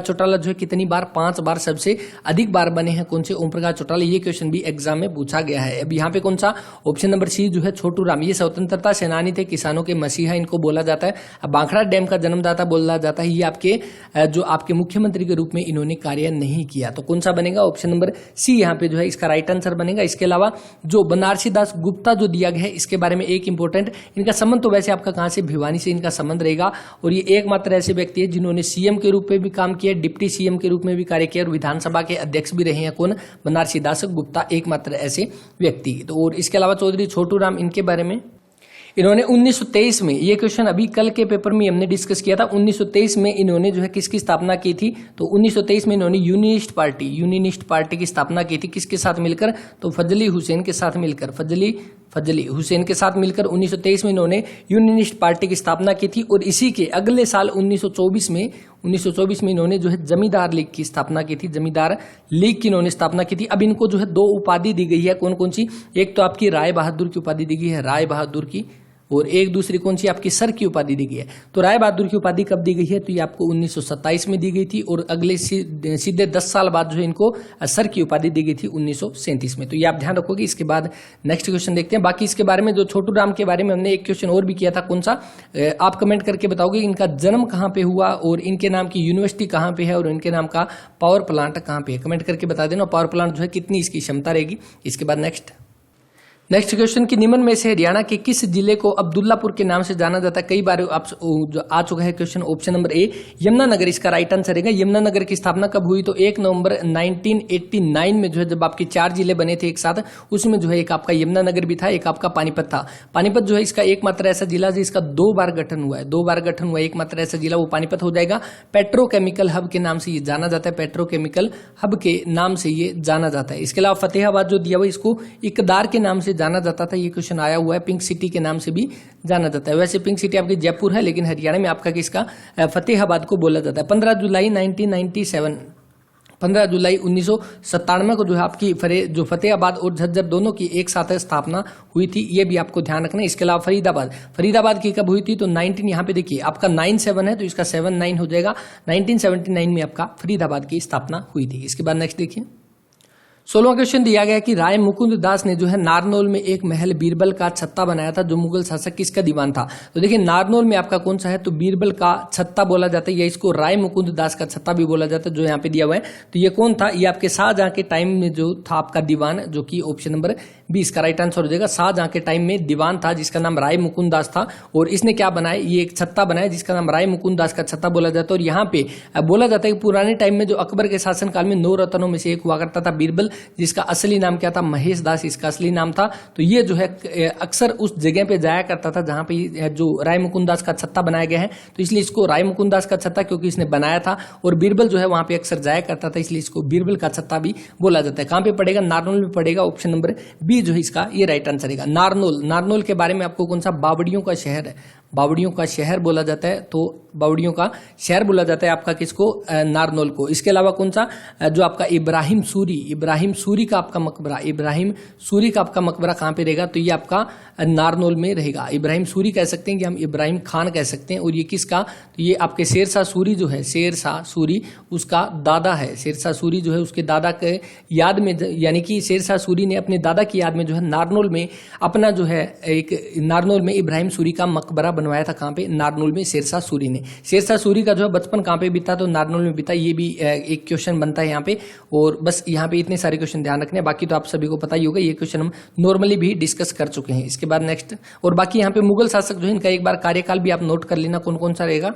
चौटाला जो है कितनी बार, 5 बार सबसे अधिक बार बने हैं। कौन से, ओम प्रकाश चौटाला। ये क्वेश्चन भी एग्जाम में पूछा गया है। अब यहाँ पे कौन सा, ऑप्शन नंबर सी जो है छोटू राम, ये स्वतंत्रता सेनानी थे, किसानों के मसीहा इनको बोला जाता है। अब बांखड़ा डैम का जन्मदाता बोला जाता है। ये आपके जो आपके मुख्यमंत्री के रूप में इन्होंने कार्य नहीं किया, तो कौन सा बनेगा, ऑप्शन नंबर सी यहाँ पे जो है इसका राइट आंसर बनेगा। इसके अलावा जो बनारसी दास गुप्ता जो दिया गया है, इसके बारे में एक इंपॉर्टेंट, इनका संबंध तो वैसे आपका कहां से, भिवानी से इनका संबंध रहेगा। और ये एकमात्र ऐसे व्यक्ति है जिन्होंने सीएम के रूप में भी काम किया, डिप्टी सीएम के रूप में भी कार्य किया, और विधानसभा के अध्यक्ष भी रहे हैं। कौन, बनारसी दास गुप्ता, एकमात्र ऐसे व्यक्ति। तो और इसके अलावा चौधरी छोटू राम, इनके बारे में इन्होंने 1923 में, ये क्वेश्चन अभी कल के पेपर में हमने डिस्कस किया था, 1923 में इन्होंने जो है किसकी स्थापना की थी, तो 1923 में इन्होंने यूनियनिस्ट पार्टी की स्थापना की थी। किसके साथ मिलकर, तो फजली हुसैन के साथ मिलकर, फजली हुसैन के साथ मिलकर 1923 में इन्होंने यूनियनिस्ट पार्टी की स्थापना की थी। और इसी के अगले साल 1924 में इन्होंने जो है जमींदार लीग की स्थापना की थी, जमींदार लीग की इन्होंने स्थापना की थी। अब इनको जो है 2 उपाधि दी गई है, कौन कौन सी, एक तो आपकी राय बहादुर की उपाधि दी गई है, राय बहादुर की, और एक दूसरी कौन सी, आपकी सर की उपाधि दी गई है। तो राय बहादुर की उपाधि कब दी गई है, तो ये आपको 1927 में दी गई थी, और अगले सीधे 10 साल बाद जो है इनको सर की उपाधि दी गई थी 1937 में। तो ये आप ध्यान रखोगे। इसके बाद नेक्स्ट क्वेश्चन देखते हैं। बाकी इसके बारे में जो छोटू राम के बारे में हमने एक क्वेश्चन और भी किया था, कौन सा, आप कमेंट करके बताओगे इनका जन्म कहाँ पे हुआ, और इनके नाम की यूनिवर्सिटी कहाँ पे है, और इनके नाम का पावर प्लांट कहाँ पे है, कमेंट करके बता देना। पावर प्लांट जो है कितनी इसकी क्षमता रहेगी। इसके बाद नेक्स्ट क्वेश्चन की निम्न में से हरियाणा के किस जिले को अब्दुल्लापुर के नाम से जाना जाता है, कई बार आप जो आ चुका है क्वेश्चन। ऑप्शन नंबर ए यमुनानगर इसका राइट आंसर रहेगा। यमुनानगर की स्थापना कब हुई, तो 1 नवंबर 1989 में जो है जब आपके 4 जिले बने थे एक साथ, उसमें जो है एक आपका यमुनानगर भी था, एक आपका पानीपत था। पानीपत जो है इसका एकमात्र ऐसा जिला जिसका 2 बार गठन हुआ है, 2 बार गठन हुआ है, एकमात्र ऐसा जिला वो पानीपत हो जाएगा। पेट्रोकेमिकल हब के नाम से ये जाना जाता है, पेट्रोकेमिकल हब के नाम से ये जाना जाता है। इसके अलावा फतेहाबाद जो दिया हुआ इसको इकदार के नाम से जाना जाता था, ये क्वेश्चन आया हुआ है। पिंक सिटी के नाम से भी जाना जाता है। वैसे पिंक सिटी आपकी जयपुर है, लेकिन हरियाणा में आपका किसका, फतेहाबाद को बोला जाता है। 15 जुलाई 1997 को जो है आपकी जो फतेहाबाद और झज्जर दोनों की एक साथ स्थापना हुई थी, ये भी आपको ध्यान रखना है। इसके अलावा फरीदाबाद की कब हुई थी, तो 19, यहाँ पे देखिए आपका 97 है तो इसका 79 हो जाएगा। 1979 में आपका फरीदाबाद की स्थापना हुई थी। इसके बाद नेक्स्ट देखिए 16वां क्वेश्चन दिया गया कि राय मुकुंद दास ने जो है नारनौल में एक महल बीरबल का छत्ता बनाया था, जो मुगल शासक किसका दीवान था। तो देखिए नारनौल में आपका कौन सा है, तो बीरबल का छत्ता बोला जाता है, या इसको राय मुकुंद दास का छत्ता भी बोला जाता है, जो यहाँ पे दिया हुआ है। तो ये कौन था, ये आपके शाहजहां के टाइम में जो था आपका दीवान, जो कि ऑप्शन नंबर बी इसका राइट आंसर हो जाएगा। शाहजहां के टाइम में दीवान था जिसका नाम राय मुकुंद दास था और इसने क्या बनाया, ये एक छत्ता बनाया जिसका नाम राय मुकुंद दास का छत्ता बोला जाता है। और यहाँ पे बोला जाता है कि पुराने टाइम में जो अकबर के शासनकाल में 9 रत्नों में से एक हुआ करता था बीरबल, जिसका असली नाम क्या था, महेश दास इसका असली नाम था। तो ये जो है अक्सर उस जगह पे जाया करता था जहां पे जो राय मुकुंद दास का छत्ता बनाया गया है, तो इसलिए इसको राय मुकुंद दास का छत्ता क्योंकि इसने बनाया था, और बीरबल जो है वहां पे अक्सर जाया करता था, इसलिए इसको बीरबल का छत्ता भी बोला जाता है। कहां पे पड़ेगा, नारनौल में पड़ेगा। ऑप्शन नंबर बी जो है इसका ये राइट आंसर है। नारनौल, नारनौल के बारे में आपको कौन सा, बावड़ियों का शहर है, बावड़ियों का शहर बोला जाता है, तो बावड़ियों का शहर बोला जाता है आपका किसको, नारनौल को। इसके अलावा कौन सा, जो आपका इब्राहिम सूरी, इब्राहिम सूरी का आपका मकबरा, इब्राहिम सूरी का आपका मकबरा कहां पे रहेगा, तो ये आपका नारनौल में रहेगा। इब्राहिम सूरी कह सकते हैं कि हम इब्राहिम खान कह सकते हैं। और ये किसका, तो ये आपके शेरशाह सूरी जो है, शेरशाह सूरी उसका दादा है। शेरशाह सूरी जो है उसके दादा के याद में, यानी कि शेरशाह सूरी ने अपने दादा की याद में जो है नारनौल में अपना जो है एक, नारनौल में इब्राहिम सूरी का मकबरा बनवाया था। कहां पे, नारनौल में शेरशाह सूरी ने। शेरशाह सूरी का जो है बचपन कहां पे बीता, तो नारनौल में बीता। ये भी एक क्वेश्चन बनता है यहाँ पे। और बस यहाँ पे इतने सारे क्वेश्चन ध्यान रखने, बाकी तो आप सभी को पता ही होगा, ये क्वेश्चन हम नॉर्मली भी डिस्कस कर चुके हैं। इसके बाद नेक्स्ट, और बाकी यहाँ पे मुगल शासक जो है इनका एक बार कार्यकाल भी आप नोट कर लेना कौन कौन सा रहेगा।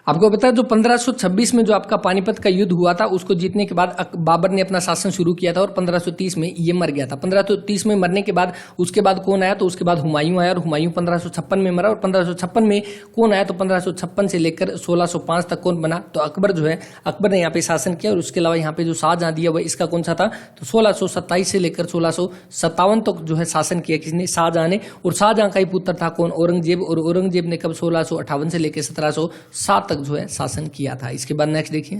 आपको पता है जो 1526 में जो आपका पानीपत का युद्ध हुआ था, उसको जीतने के बाद बाबर ने अपना शासन शुरू किया था और 1530 में ये मर गया था। 1530 में मरने के बाद उसके बाद कौन आया, तो उसके बाद हुमायूं आया, और हुमायूं 1556 में मरा। और 1556 में कौन आया, तो 1556 से लेकर 1605 तक कौन बना, तो अकबर जो है, अकबर ने यहाँ पे शासन किया। और उसके अलावा यहाँ पे जो शाहजहां दिया वह इसका कौन सा था, तो 1627 से लेकर 1657 तक जो है शासन किया किसने, शाहजहां ने। और शाहजहां का ही पुत्र था कौन, औरंगजेब। और औरंगजेब ने कब 1658 से लेकर 1707 तक जो है शासन किया था। इसके बाद नेक्स्ट देखिए,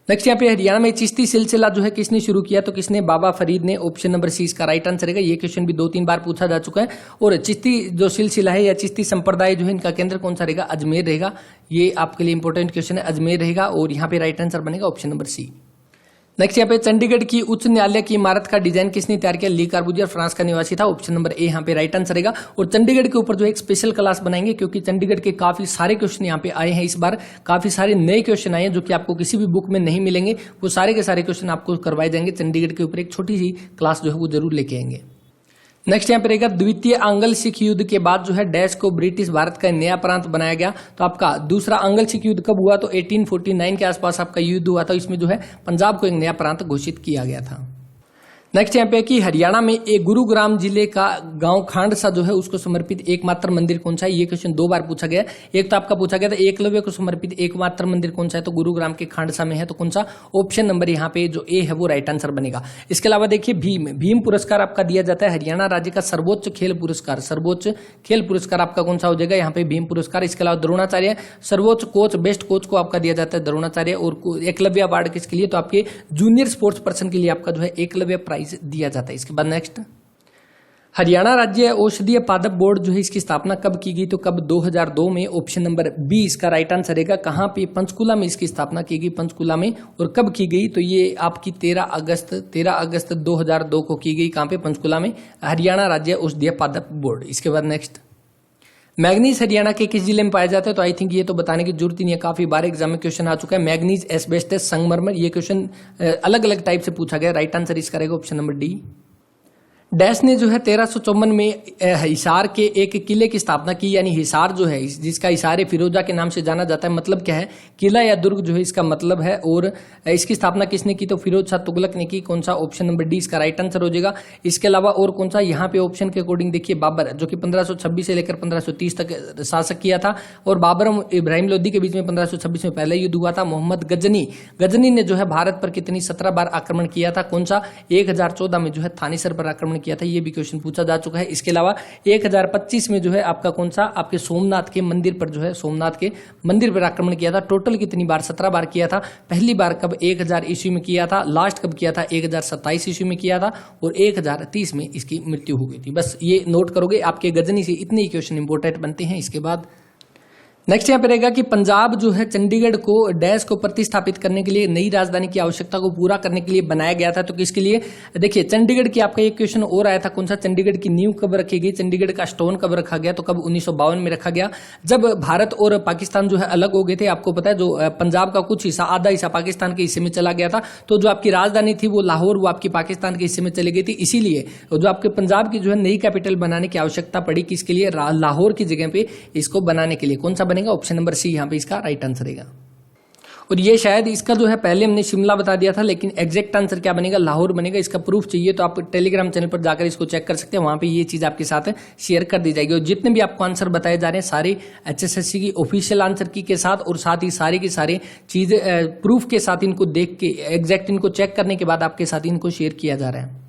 नेक्स्ट यहाँ पे हरियाणा में चिश्ती सिलसिला जो है किसने शुरू किया, तो किसने, बाबा फरीद ने। ऑप्शन नंबर सी इसका राइट आंसर है। ये क्वेश्चन भी 2-3 बार पूछा जा चुका है। और चिश्ती जो सिलसिला है या चिश्ती संप्रदाय जो है, इनका केंद्र कौन सा रहेगा, अजमेर रहेगा। ये आपके लिए इंपॉर्टेंट क्वेश्चन है, अजमेर रहेगा। और यहाँ पे राइट आंसर बनेगा ऑप्शन नंबर सी। नेक्स्ट यहाँ पे चंडीगढ़ की उच्च न्यायालय की इमारत का डिजाइन किसने तैयार किया, ली कार्बूजियर फ्रांस का निवासी था। ऑप्शन नंबर ए यहाँ पे राइट आंसर रहेगा। और चंडीगढ़ के ऊपर जो एक स्पेशल क्लास बनाएंगे, क्योंकि चंडीगढ़ के काफी सारे क्वेश्चन यहाँ पे आए हैं इस बार, काफी सारे नए क्वेश्चन आए हैं जो कि आपको किसी भी बुक में नहीं मिलेंगे। वो सारे के सारे क्वेश्चन आपको करवाए जाएंगे। चंडीगढ़ के ऊपर एक छोटी सी क्लास जो है वो जरूर लेके आएंगे। नेक्स्ट यहाँ पे रहेगा, द्वितीय आंग्ल सिख युद्ध के बाद जो है डैश को ब्रिटिश भारत का नया प्रांत बनाया गया। तो आपका दूसरा आंग्ल सिख युद्ध कब हुआ, तो 1849 के आसपास आपका युद्ध हुआ था। इसमें जो है पंजाब को एक नया प्रांत घोषित किया गया था। नेक्स्ट यहाँ पे कि हरियाणा में एक गुरुग्राम जिले का गांव खांडसा जो है उसको समर्पित एकमात्र मंदिर कौन सा है। ये क्वेश्चन 2 बार पूछा गया। एक तो आपका पूछा गया था एकलव्य को समर्पित एकमात्र मंदिर कौन सा है, तो गुरुग्राम के खांडसा में है। तो कौन सा, ऑप्शन नंबर यहाँ पे जो ए है वो राइट आंसर बनेगा। इसके अलावा देखिए भीम पुरस्कार आपका दिया जाता है, हरियाणा राज्य का सर्वोच्च खेल पुरस्कार, सर्वोच्च खेल पुरस्कार आपका कौन सा हो जाएगा, यहाँ पे भीम पुरस्कार। इसके अलावा द्रोणाचार्य सर्वोच्च कोच, बेस्ट कोच को आपका दिया जाता है द्रोणाचार्य। और एकलव्य अवार्ड किसके लिए, तो आपके जूनियर स्पोर्ट्स पर्सन के लिए आपका जो है एकलव्य प्राइज दिया जाता है। इसके बाद नेक्स्ट, हरियाणा राज्य औषधीय पादप बोर्ड जो है इसकी स्थापना कब की गई, तो कब, 2002 में। ऑप्शन नंबर बी इसका राइट आंसर रहेगा। कहां पे, पंचकुला में इसकी स्थापना की गई, पंचकुला में। और कब की गई, तो ये आपकी 13 अगस्त 2002 को की गई। कहां पे, पंचकुला में, हरियाणा राज्य औषधीय पादप बोर्ड। इसके बाद नेक्स्ट, मैग्नीज हरियाणा के किस जिले में पाया जाता है, तो आई थिंक ये तो बताने की जरूरत ही नहीं है, काफी बार एग्जाम में क्वेश्चन आ चुका है। मैग्नीज, एस्बेस्टस, संगमरमर, ये क्वेश्चन अलग अलग टाइप से पूछा गया। राइट आंसर इसका रहेगा ऑप्शन नंबर डी। डैश ने जो है 1354 में हिसार के एक किले की स्थापना की, यानी हिसार जो है जिसका हिसार फिरोजा के नाम से जाना जाता है, मतलब क्या है, किला या दुर्ग जो है इसका मतलब है। और इसकी स्थापना किसने की, तो फिरोज शाह तुगलक ने की। कौन सा, ऑप्शन नंबर डी इसका राइट आंसर हो जाएगा। इसके अलावा और कौन सा, यहाँ पे ऑप्शन के अकॉर्डिंग देखिए बाबर, जो कि 1526 से लेकर 1530 तक शासक किया था। और बाबर और इब्राहिम लोदी के बीच में 1526 में पहला युद्ध हुआ था। मोहम्मद गजनी ने जो है भारत पर कितनी 17 बार आक्रमण किया था। कौन सा, 1014 में जो है थानेसर पर आक्रमण किया था। ये भी क्वेश्चन पूछा जा चुका है। इसके अलावा 1025 में जो है आपका कौन सा, आपके सोमनाथ के मंदिर पर जो है, सोमनाथ के मंदिर पर आक्रमण किया था। टोटल कितनी बार, 17 बार किया था। पहली बार कब, 1000 ईस्वी में किया था। लास्ट कब किया था, 1027 ईस्वी में किया था। और 1030 में इसकी मृत्यु हो गई थी। बस ये नोट करोगे, आपके गजनी से इतने ही क्वेश्चन इंपोर्टेंट बनते हैं। इसके बाद नेक्स्ट यहाँ पे रहेगा कि पंजाब जो है चंडीगढ़ को डैश को प्रतिस्थापित करने के लिए नई राजधानी की आवश्यकता को पूरा करने के लिए बनाया गया था। तो किसके लिए? देखिए चंडीगढ़ की आपका एक क्वेश्चन और आया था, कौन सा? चंडीगढ़ की नींव कब रखी गई, चंडीगढ़ का स्टोन कब रखा गया? तो कब? 1952 में रखा गया, जब भारत और पाकिस्तान जो है अलग हो गए थे। आपको पता है जो पंजाब का कुछ हिस्सा, आधा हिस्सा पाकिस्तान के हिस्से में चला गया था, तो जो आपकी राजधानी थी वो लाहौर, वो आपकी पाकिस्तान के हिस्से में चली गई थी। इसीलिए जो आपके पंजाब की जो है नई कैपिटल बनाने की आवश्यकता पड़ी, किसके लिए? लाहौर की जगह पे इसको बनाने के लिए। कौन सा बनेगा? ऑप्शन नंबर सी यहाँ पे इसका राइट आंसर रहेगा। और ये शायद इसका जो है पहले हमने शिमला बता दिया था, लेकिन एग्जैक्ट आंसर क्या बनेगा? लाहौर बनेगा। इसका प्रूफ चाहिए तो आप टेलीग्राम चैनल पर जाकर इसको चेक कर सकते हैं, वहां पे ये चीज आपके साथ शेयर कर दी जाएगी। और जितने भी आपको आंसर बताए जा रहे हैं सारे HSSC की ऑफिशियल आंसर की के साथ, और साथ ही सारे की सारे चीजें प्रूफ के साथ इनको देख के एग्जैक्ट इनको चेक करने के बाद आपके साथ इनको शेयर किया जा रहा है।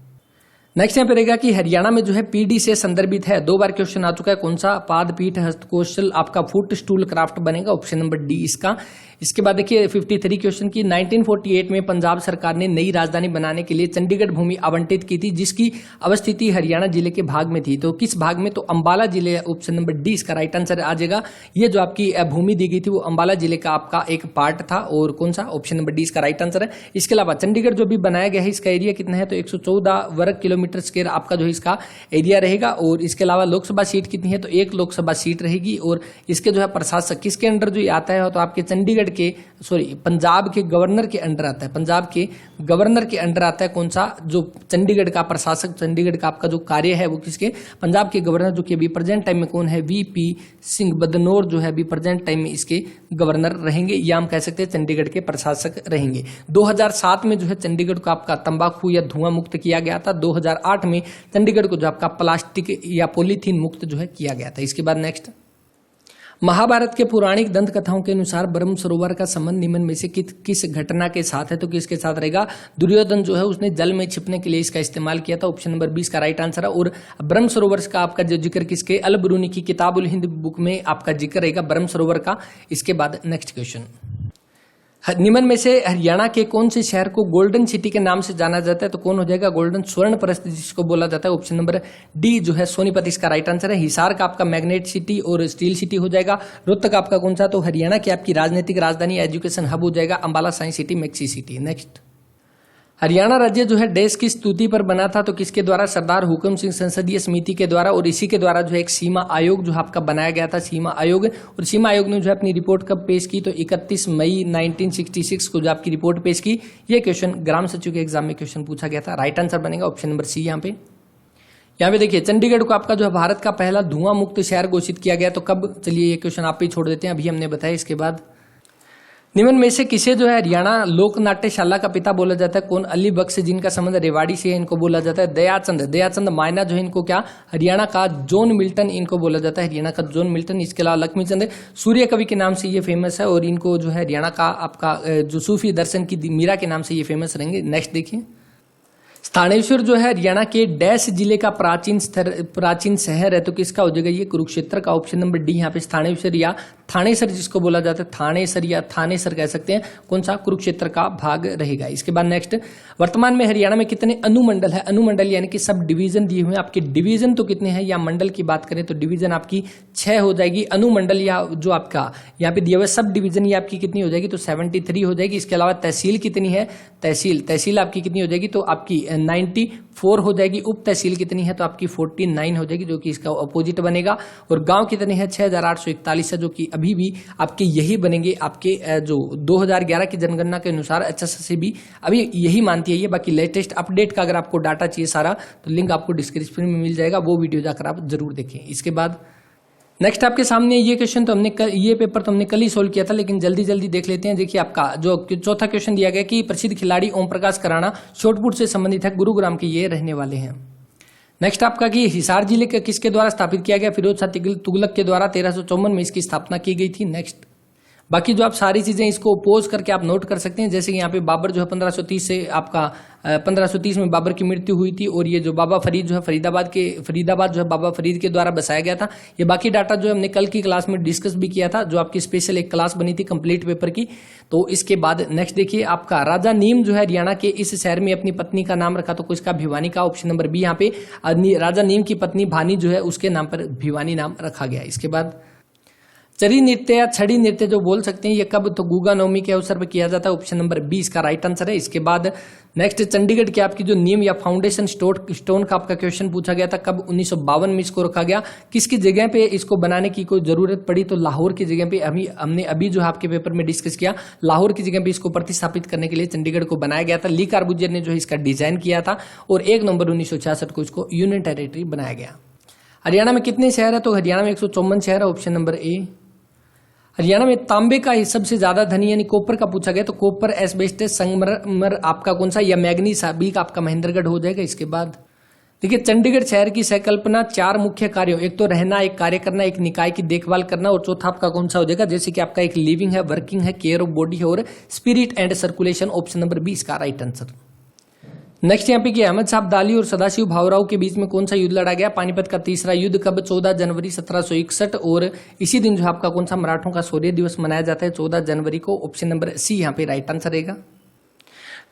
नेक्स्ट यहाँ पे रहेगा कि हरियाणा में जो है पीडी से संदर्भित है, 2 बार क्वेश्चन आ चुका है, कौन सा? पादपीठ हस्तकौशल आपका फुट स्टूल क्राफ्ट बनेगा, ऑप्शन नंबर डी इसका। इसके बाद देखिए 53 क्वेश्चन की 1948 में पंजाब सरकार ने नई राजधानी बनाने के लिए चंडीगढ़ भूमि आवंटित की थी, जिसकी अवस्थिति हरियाणा जिले के भाग में थी। तो किस भाग में? तो अंबाला जिले, ऑप्शन नंबर डी इसका राइट आंसर आ जाएगा। ये जो आपकी भूमि दी गई थी वो अंबाला जिले का आपका एक पार्ट था, और कौन सा? ऑप्शन नंबर डी इसका राइट आंसर है। इसके अलावा चंडीगढ़ जो भी बनाया गया है इसका एरिया कितना है? तो 114 वर्ग किलोमीटर स्क्वायर आपका जो इसका एरिया रहेगा। और इसके अलावा लोकसभा सीट कितनी है? तो 1 लोकसभा सीट रहेगी। और इसके जो है प्रशासक किसके अंडर जो आता है? तो आपके चंडीगढ़ के, सॉरी पंजाब के गवर्नर के अंडर आता है। पंजाब के गवर्नर के अंडर आता है कौन सा? जो चंडीगढ़ का प्रशासक, चंडीगढ़ का आपका जो कार्य है वो किसके? पंजाब के गवर्नर, जो कि अभी प्रेजेंट टाइम में कौन है? VP सिंह बदनौर जो है अभी प्रेजेंट टाइम में इसके गवर्नर रहेंगे, या हम कह सकते हैं चंडीगढ़ के प्रशासक रहेंगे। 2007 में जो है चंडीगढ़ को आपका तंबाकू या धुआं मुक्त किया गया था। 2008 में चंडीगढ़ को जो आपका प्लास्टिक या पॉलीथीन मुक्त जो है किया गया था। इसके बाद नेक्स्ट, महाभारत के पौराणिक दंत कथाओं के अनुसार ब्रह्म सरोवर का संबंध निम्न में से किस घटना के साथ है? तो किसके साथ रहेगा? दुर्योधन जो है उसने जल में छिपने के लिए इसका इस्तेमाल किया था, ऑप्शन नंबर 20 का राइट आंसर है। और ब्रह्म सरोवर का आपका जो जिक्र किसके? अल बरूनी की किताब उल हिंद बुक में आपका जिक्र रहेगा ब्रह्म सरोवर का। इसके बाद नेक्स्ट क्वेश्चन, निम्न में से हरियाणा के कौन से शहर को गोल्डन सिटी के नाम से जाना जाता है? तो कौन हो जाएगा? गोल्डन स्वर्ण परस्त जिसको बोला जाता है, ऑप्शन नंबर डी जो है सोनीपत इसका राइट आंसर है। हिसार का आपका मैग्नेट सिटी और स्टील सिटी हो जाएगा। रोहतक आपका कौन सा? तो हरियाणा की आपकी राजनीतिक राजधानी एजुकेशन हब हो जाएगा Ambala science city maxi city. Next, Haryana राज्य जो है देश की स्तुति पर बना था, तो किसके द्वारा? सरदार हुकम सिंह संसदीय समिति के द्वारा। और इसी के द्वारा जो है एक सीमा आयोग जो आपका बनाया गया था, सीमा आयोग। और सीमा आयोग ने जो है अपनी रिपोर्ट कब पेश की? तो 31 मई 1966 को जो आपकी रिपोर्ट पेश की। ये क्वेश्चन ग्राम सचिव के एग्जाम में क्वेश्चन पूछा गया था। राइट आंसर बनेगा ऑप्शन नंबर सी। यहाँ पे देखिए चंडीगढ़ को आपका जो है भारत का पहला धुआं मुक्त शहर घोषित किया गया। तो कब? चलिए ये क्वेश्चन आप ही छोड़ देते हैं, अभी हमने बताया। इसके बाद, निम्न में से किसे जो है हरियाणा लोक नाट्यशाला का पिता बोला जाता है? कौन? अली बख्श, जिनका संबंध रेवाड़ी से है, इनको बोला जाता है। दयाचंद मायना जो है इनको क्या? हरियाणा का जॉन मिल्टन इनको बोला जाता है, हरियाणा का जॉन मिल्टन। इसके अलावा लक्ष्मी चंद सूर्य कवि के नाम से ये फेमस है, और इनको जो है हरियाणा का आपका जो सूफी दर्शन की मीरा के नाम से ये फेमस रहेंगे। नेक्स्ट देखिए, स्थानेश्वर जो है हरियाणा के डैश जिले का प्राचीन शहर है, तो किसका हो जाएगा? ये कुरुक्षेत्र का, ऑप्शन नंबर डी। यहाँ पे स्थानेश्वर या थानेसर जिसको बोला जाता है, थानेसर या थानेसर कह सकते हैं, कौन सा? कुरुक्षेत्र का भाग रहेगा। इसके बाद नेक्स्ट, वर्तमान में हरियाणा में कितने अनुमंडल है? अनुमंडल यानी कि सब डिवीजन दिए हुए हैं आपके। डिवीजन तो कितने हैं, या मंडल की बात करें तो डिवीजन आपकी 6 हो जाएगी। अनुमंडल या जो आपका यहाँ पे दिया हुआ सब डिवीजन ये आपकी कितनी हो जाएगी? तो 73 हो जाएगी। इसके अलावा तहसील कितनी है? तहसील आपकी कितनी हो जाएगी? तो आपकी 94 हो जाएगी। उप तहसील कितनी है? तो आपकी 49 हो जाएगी, जो कि इसका अपोजिट बनेगा। और गांव कितने हैं? 6841 है, जो कि अभी भी आपके यही बनेंगे। आपके जो 2011 की जनगणना के अनुसार HSSC भी अभी यही मानती है ये। बाकी लेटेस्ट अपडेट का अगर आपको डाटा चाहिए सारा, तो लिंक आपको डिस्क्रिप्शन में मिल जाएगा, वो वीडियो जाकर आप जरूर देखें। इसके बाद नेक्स्ट आपके सामने ये क्वेश्चन तो ये पेपर तो हमने कल ही सोल्व किया था, लेकिन जल्दी देख लेते हैं। देखिए आपका जो चौथा क्वेश्चन दिया गया कि प्रसिद्ध खिलाड़ी ओम प्रकाश कराना शॉटपुट से संबंधित है, गुरुग्राम के ये रहने वाले हैं। नेक्स्ट आपका कि हिसार जिले के किसके द्वारा स्थापित किया गया? फिरोज शाह तुगलक के द्वारा 1354 में इसकी स्थापना की गई थी। नेक्स्ट, बाकी जो आप सारी चीजें इसको पोज करके आप नोट कर सकते हैं, जैसे कि यहाँ पे बाबर जो है 1530 से आपका 1530 में बाबर की मृत्यु हुई थी, और ये जो बाबा फरीद जो है फरीदाबाद जो है बाबा फरीद के द्वारा बसाया गया था। ये बाकी डाटा जो हमने कल की क्लास में डिस्कस भी किया था, जो आपकी स्पेशल एक क्लास बनी थी कंप्लीट पेपर की। तो इसके बाद नेक्स्ट देखिए आपका राजा नीम जो है हरियाणा के इस शहर में अपनी पत्नी का नाम रखा, तो किसका? भिवानी का, ऑप्शन नंबर बी। यहाँ पे राजा नीम की पत्नी भानी जो है उसके नाम पर भिवानी नाम रखा गया। इसके बाद चरी नृत्य या छड़ी नृत्य जो बोल सकते हैं ये कब, तो गुगा नवमी के अवसर पर किया जाता है। ऑप्शन नंबर 20 का राइट आंसर है। इसके बाद नेक्स्ट चंडीगढ़ की आपकी जो नीम या फाउंडेशन स्टोन का आपका क्वेश्चन पूछा गया था, कब 1952 में इसको रखा गया, किसकी जगह पे इसको बनाने की कोई जरूरत पड़ी, तो लाहौर की जगह पे। हमने अभी जो है आपके पेपर में डिस्कस किया, लाहौर की जगह पे इसको प्रतिस्थापित करने के लिए चंडीगढ़ को बनाया गया था। ली कार्बूजियर ने जो है इसका डिजाइन किया था और 1 नवंबर 1966 को इसको यूनियन टेरिटरी बनाया गया। हरियाणा में कितने शहर है, तो हरियाणा में 154 शहर है। ऑप्शन नंबर ए। हरियाणा में तांबे का सबसे ज्यादा धनी यानी कॉपर का पूछा गया, तो कॉपर, एस्बेस्टस, संगमरमर आपका कौन सा, या मैग्नीज बी का आपका महेंद्रगढ़ हो जाएगा। इसके बाद देखिए चंडीगढ़ शहर की संकल्पना 4 मुख्य कार्यों, एक तो रहना, एक कार्य करना, एक निकाय की देखभाल करना और चौथा आपका कौन सा हो जाएगा, जैसे कि आपका एक लिविंग है, वर्किंग है, केयर ऑफ बॉडी है और spirit and circulation. Option number 20 का राइट आंसर। नेक्स्ट यहाँ पे कि अहमद साहब दाली और सदाशिव भावराव के बीच में कौन सा युद्ध लड़ा गया, पानीपत का तीसरा युद्ध, कब, 14 जनवरी 1761 और इसी दिन जो आपका कौन सा मराठों का शौर्य दिवस मनाया जाता है, 14 जनवरी को। ऑप्शन नंबर सी यहाँ पे राइट आंसर रहेगा।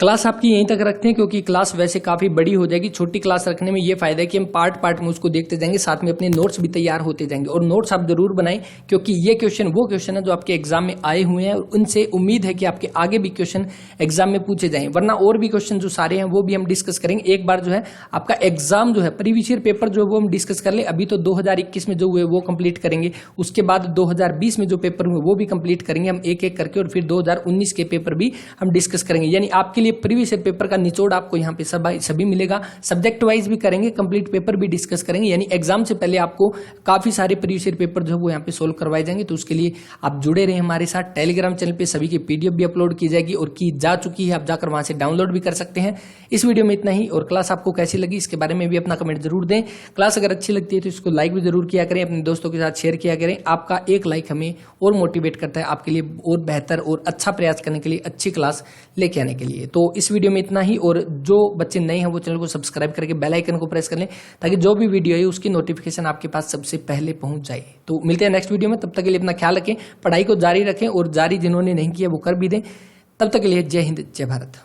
क्लास आपकी यहीं तक रखते हैं क्योंकि क्लास वैसे काफी बड़ी हो जाएगी। छोटी क्लास रखने में ये फायदा है कि हम पार्ट में उसको देखते जाएंगे, साथ में अपने नोट्स भी तैयार होते जाएंगे। और नोट्स आप जरूर बनाएं क्योंकि ये क्वेश्चन वो क्वेश्चन है जो आपके एग्जाम में आए हुए हैं और उनसे उम्मीद है कि आपके आगे भी क्वेश्चन एग्जाम में पूछे जाएं। वरना और भी क्वेश्चन जो सारे हैं वो भी हम डिस्कस करेंगे। एक बार जो है आपका एग्जाम जो है प्रीवियस ईयर पेपर जो है वो हम डिस्कस कर ले। अभी तो 2021 में जो हुए वो कंप्लीट करेंगे, उसके बाद 2020 में जो पेपर हुए वो भी कंप्लीट करेंगे हम एक एक करके, और फिर 2019 के पेपर भी हम डिस्कस करेंगे। यानी आपके लिए प्रीवियस ईयर पेपर का निचोड़ आपको यहाँ पे सभी मिलेगा। सब्जेक्ट वाइज भी करेंगे, कंप्लीट पेपर भी डिस्कस करेंगे। यानी एग्जाम से पहले आपको काफी सारे प्रीवियस ईयर पेपर जो है वो यहाँ पे सोल्व करवाए जाएंगे। तो उसके लिए आप जुड़े रहे हमारे साथ। टेलीग्राम चैनल पे सभी की पीडीएफ भी अपलोड की जाएगी और की जा चुकी है, आप जाकर वहां से डाउनलोड भी कर सकते हैं। इस वीडियो में इतना ही, और क्लास आपको कैसी लगी इसके बारे में भी अपना कमेंट जरूर दें। क्लास अगर अच्छी लगती है तो इसको लाइक भी जरूर किया करें, अपने दोस्तों के साथ शेयर किया करें। आपका एक लाइक हमें और मोटिवेट करता है आपके लिए और बेहतर और अच्छा प्रयास करने के लिए, अच्छी क्लास लेके आने के लिए। तो इस वीडियो में इतना ही, और जो बच्चे नए हैं वो चैनल को सब्सक्राइब करके बेल आइकन को प्रेस कर लें ताकि जो भी वीडियो है उसकी नोटिफिकेशन आपके पास सबसे पहले पहुंच जाए। तो मिलते हैं नेक्स्ट वीडियो में, तब तक के लिए अपना ख्याल रखें, पढ़ाई को जारी रखें और जारी जिन्होंने नहीं किया वो कर भी दें। तब तक के लिए जय हिंद, जय भारत।